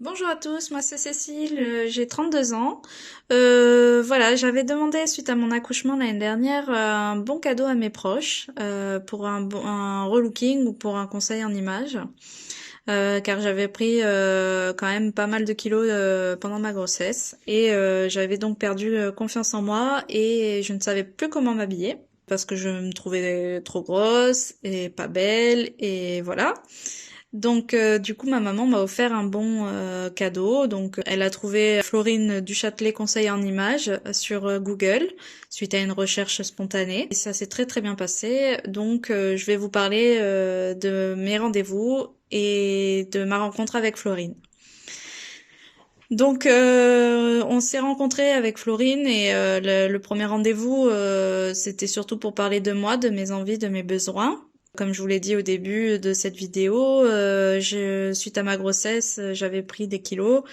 Bonjour à tous, moi c'est Cécile, j'ai 32 ans. Voilà, j'avais demandé suite à mon accouchement l'année dernière un bon cadeau à mes proches pour un relooking ou pour un conseil en images, car j'avais pris quand même pas mal de kilos pendant ma grossesse et j'avais donc perdu confiance en moi et je ne savais plus comment m'habiller parce que je me trouvais trop grosse et pas belle et voilà. Donc du coup ma maman m'a offert un bon cadeau. Donc elle a trouvé Florine Duchâtelet conseil en images sur Google suite à une recherche spontanée. Et ça s'est très très bien passé. Donc je vais vous parler de mes rendez-vous et de ma rencontre avec Florine. Donc on s'est rencontrés avec Florine et le premier rendez-vous c'était surtout pour parler de moi, de mes envies, de mes besoins. Comme je vous l'ai dit au début de cette vidéo, suite à ma grossesse, j'avais pris des kilos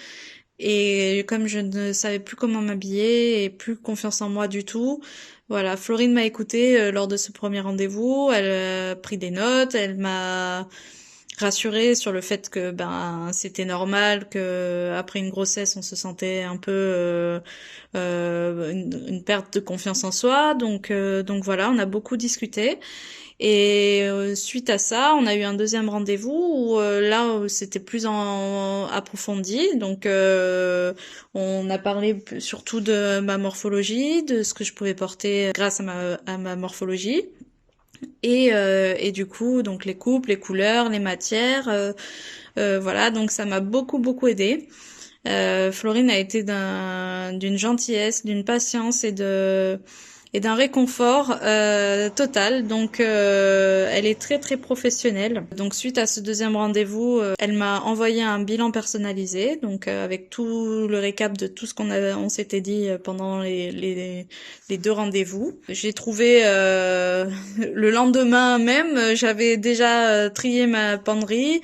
et comme je ne savais plus comment m'habiller et plus confiance en moi du tout, voilà, Florine m'a écoutée lors de ce premier rendez-vous. Elle a pris des notes, elle m'a rassurée sur le fait que ben c'était normal que après une grossesse on se sentait un peu une perte de confiance en soi. Donc voilà, on a beaucoup discuté. Et suite à ça, on a eu un deuxième rendez-vous où c'était plus en approfondi. Donc on a parlé surtout de ma morphologie, de ce que je pouvais porter grâce à ma morphologie. Et du coup, donc les coupes, les couleurs, les matières, voilà. Donc ça m'a beaucoup aidé. Florine a été d'une gentillesse, d'une patience et d'un réconfort total. Donc elle est très très professionnelle. Donc suite à ce deuxième rendez-vous, elle m'a envoyé un bilan personnalisé, donc avec tout le récap de tout ce on s'était dit pendant les deux rendez-vous. J'ai trouvé le lendemain même, j'avais déjà trié ma penderie.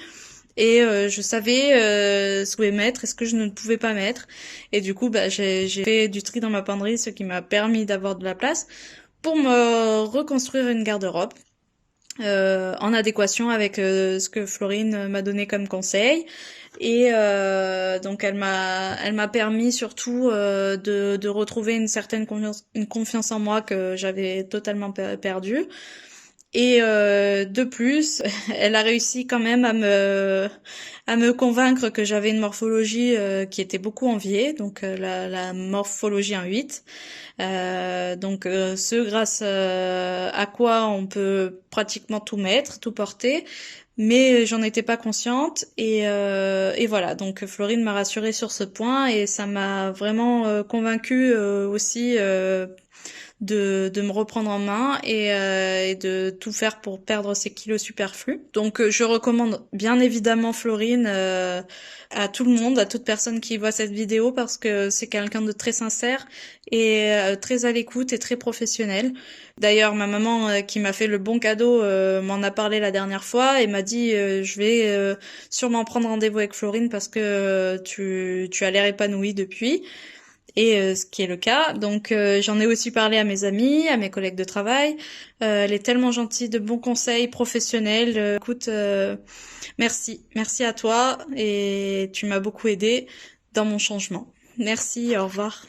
Et je savais ce que je pouvais mettre et ce que je ne pouvais pas mettre. Et du coup, bah, j'ai fait du tri dans ma penderie, ce qui m'a permis d'avoir de la place pour me reconstruire une garde-robe en adéquation avec ce que Florine m'a donné comme conseil. Et donc elle m'a permis surtout de retrouver une certaine confiance en moi que j'avais totalement perdue. Et de plus, elle a réussi quand même à me convaincre que j'avais une morphologie qui était beaucoup enviée, donc la morphologie 1,8. Ce grâce à quoi on peut pratiquement tout mettre, tout porter. Mais j'en étais pas consciente et voilà. Donc Florine m'a rassurée sur ce point et ça m'a vraiment convaincue aussi de me reprendre en main et de tout faire pour perdre ces kilos superflus. Donc je recommande bien évidemment Florine à tout le monde, à toute personne qui voit cette vidéo parce que c'est quelqu'un de très sincère et très à l'écoute et très professionnel. D'ailleurs, ma maman qui m'a fait le bon cadeau m'en a parlé la dernière fois et m'a dit je vais sûrement prendre rendez-vous avec Florine parce que tu as l'air épanouie depuis. Et ce qui est le cas. Donc j'en ai aussi parlé à mes amis, à mes collègues de travail. Elle est tellement gentille, de bons conseils professionnels. Écoute, merci à toi et tu m'as beaucoup aidé dans mon changement. Merci, au revoir.